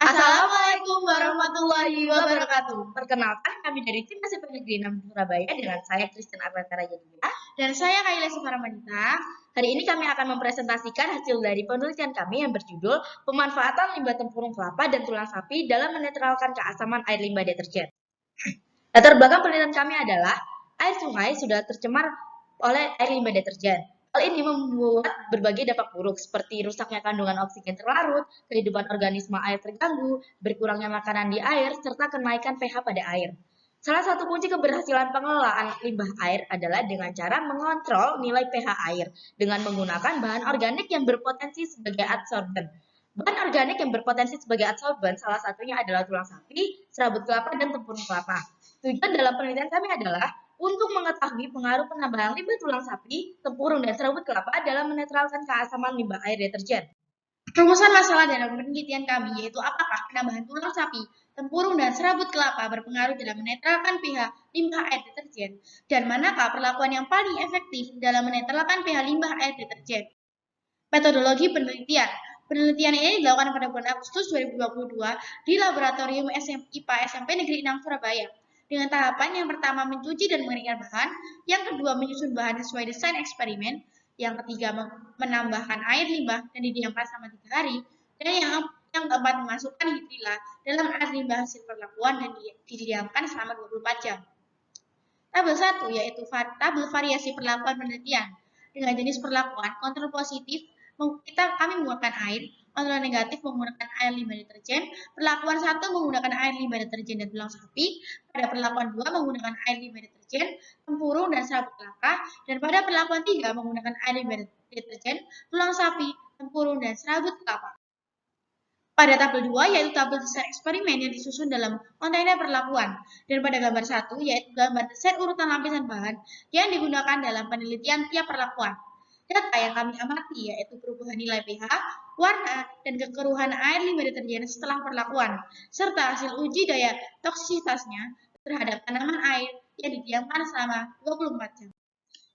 Assalamualaikum warahmatullahi wabarakatuh. Perkenalkan, kami dari Tim SMP Negeri 6 Surabaya dengan saya Kristen Arlantara Jadinya dan saya Kaila Sufaramanita. Hari ini kami akan mempresentasikan hasil dari penelitian kami yang berjudul Pemanfaatan limbah tempurung kelapa dan tulang sapi dalam menetralkan keasaman air limbah deterjen. Latar belakang penelitian kami adalah air sungai sudah tercemar oleh air limbah deterjen. Hal ini membuat berbagai dampak buruk seperti rusaknya kandungan oksigen terlarut, kehidupan organisme air terganggu, berkurangnya makanan di air, serta kenaikan pH pada air. Salah satu kunci keberhasilan pengelolaan limbah air adalah dengan cara mengontrol nilai pH air dengan menggunakan bahan organik yang berpotensi sebagai adsorben. Bahan organik yang berpotensi sebagai adsorben salah satunya adalah tulang sapi, serabut kelapa, dan tempurung kelapa. Tujuan dalam penelitian kami adalah untuk mengetahui pengaruh penambahan limbah tulang sapi, tempurung, dan serabut kelapa dalam menetralkan keasaman limbah air deterjen. Rumusan masalah dalam penelitian kami yaitu apakah penambahan tulang sapi, tempurung, dan serabut kelapa berpengaruh dalam menetralkan pH limbah air deterjen, dan manakah perlakuan yang paling efektif dalam menetralkan pH limbah air deterjen. Metodologi penelitian. Penelitian ini dilakukan pada bulan Agustus 2022 di Laboratorium IPA SMP Negeri 6 Surabaya. Dengan tahapan yang pertama mencuci dan mengeringkan bahan, yang kedua menyusun bahan sesuai desain eksperimen, yang ketiga menambahkan air limbah dan didiamkan selama 3 hari, dan yang keempat memasukkan hidrila dalam air limbah hasil perlakuan dan didiamkan selama 24 jam. Tabel 1 yaitu tabel variasi perlakuan penelitian. Dengan jenis perlakuan, kontrol positif kami menggunakan air, kontrol negatif menggunakan air limbah deterjen, perlakuan 1 menggunakan air limbah deterjen dan tulang sapi, pada perlakuan 2 menggunakan air limbah deterjen, tempurung, dan serabut kelapa, dan pada perlakuan 3 menggunakan air limbah deterjen, tulang sapi, tempurung, dan serabut kelapa. Pada tabel 2 yaitu tabel desain eksperimen yang disusun dalam kontainer perlakuan, dan pada gambar 1 yaitu gambar set urutan lapisan bahan yang digunakan dalam penelitian tiap perlakuan. Data yang kami amati yaitu perubahan nilai pH, warna, dan kekeruhan air limbah deterjen setelah perlakuan, serta hasil uji daya toksisitasnya terhadap tanaman air yang didiamkan selama 24 jam.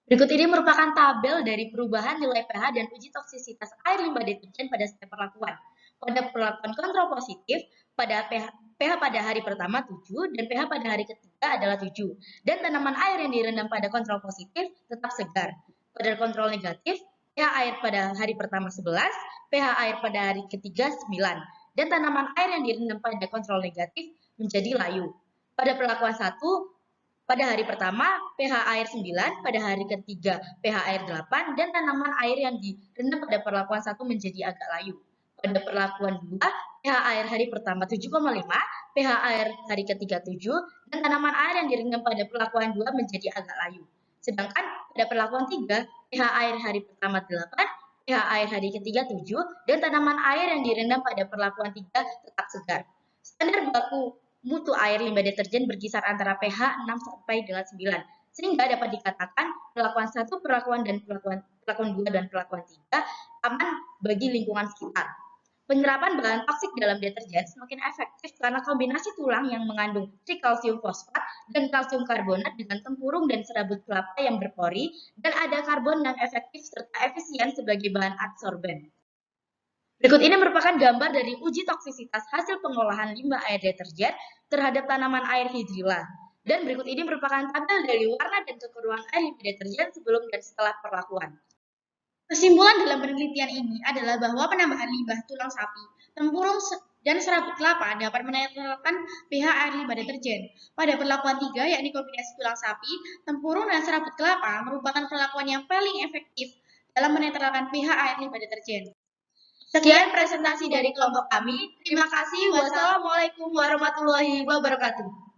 Berikut ini merupakan tabel dari perubahan nilai pH dan uji toksisitas air limbah deterjen pada setiap perlakuan. Pada perlakuan kontrol positif, pada pH pada hari pertama 7 dan pH pada hari ketiga adalah 7. Dan tanaman air yang direndam pada kontrol positif tetap segar. Pada kontrol negatif, pH air pada hari pertama 11, pH air pada hari ketiga 9. Dan tanaman air yang direndam pada kontrol negatif menjadi layu. Pada perlakuan 1, pada hari pertama, pH air 9, pada hari ketiga, pH air 8, dan tanaman air yang direndam pada perlakuan 1 menjadi agak layu. Pada perlakuan 2, pH air hari pertama 7,5, pH air hari ketiga 7, dan tanaman air yang direndam pada perlakuan 2 menjadi agak layu. Sedangkan pada perlakuan 3, pH air hari pertama 8, pH air hari ketiga 7, dan tanaman air yang direndam pada perlakuan 3 tetap segar. Standar baku mutu air limbah deterjen berkisar antara pH 6 sampai dengan 9, sehingga dapat dikatakan perlakuan 1, perlakuan 2, dan perlakuan 3 aman bagi lingkungan sekitar. Penyerapan bahan toksik dalam deterjen semakin efektif karena kombinasi tulang yang mengandung trikalsium fosfat dan kalsium karbonat dengan tempurung dan serabut kelapa yang berpori dan ada karbon yang efektif serta efisien sebagai bahan adsorben. Berikut ini merupakan gambar dari uji toksisitas hasil pengolahan limbah air deterjen terhadap tanaman air hidrila. Dan berikut ini merupakan tabel dari warna dan kekeruhan air limbah deterjen sebelum dan setelah perlakuan. Kesimpulan dalam penelitian ini adalah bahwa penambahan limbah tulang sapi, tempurung, dan serabut kelapa dapat menetralkan pH air limbah deterjen. Pada perlakuan 3, yakni kombinasi tulang sapi, tempurung, dan serabut kelapa merupakan perlakuan yang paling efektif dalam menetralkan pH air limbah deterjen. Sekian presentasi dari kelompok kami. Terima kasih. Wassalamualaikum warahmatullahi wabarakatuh.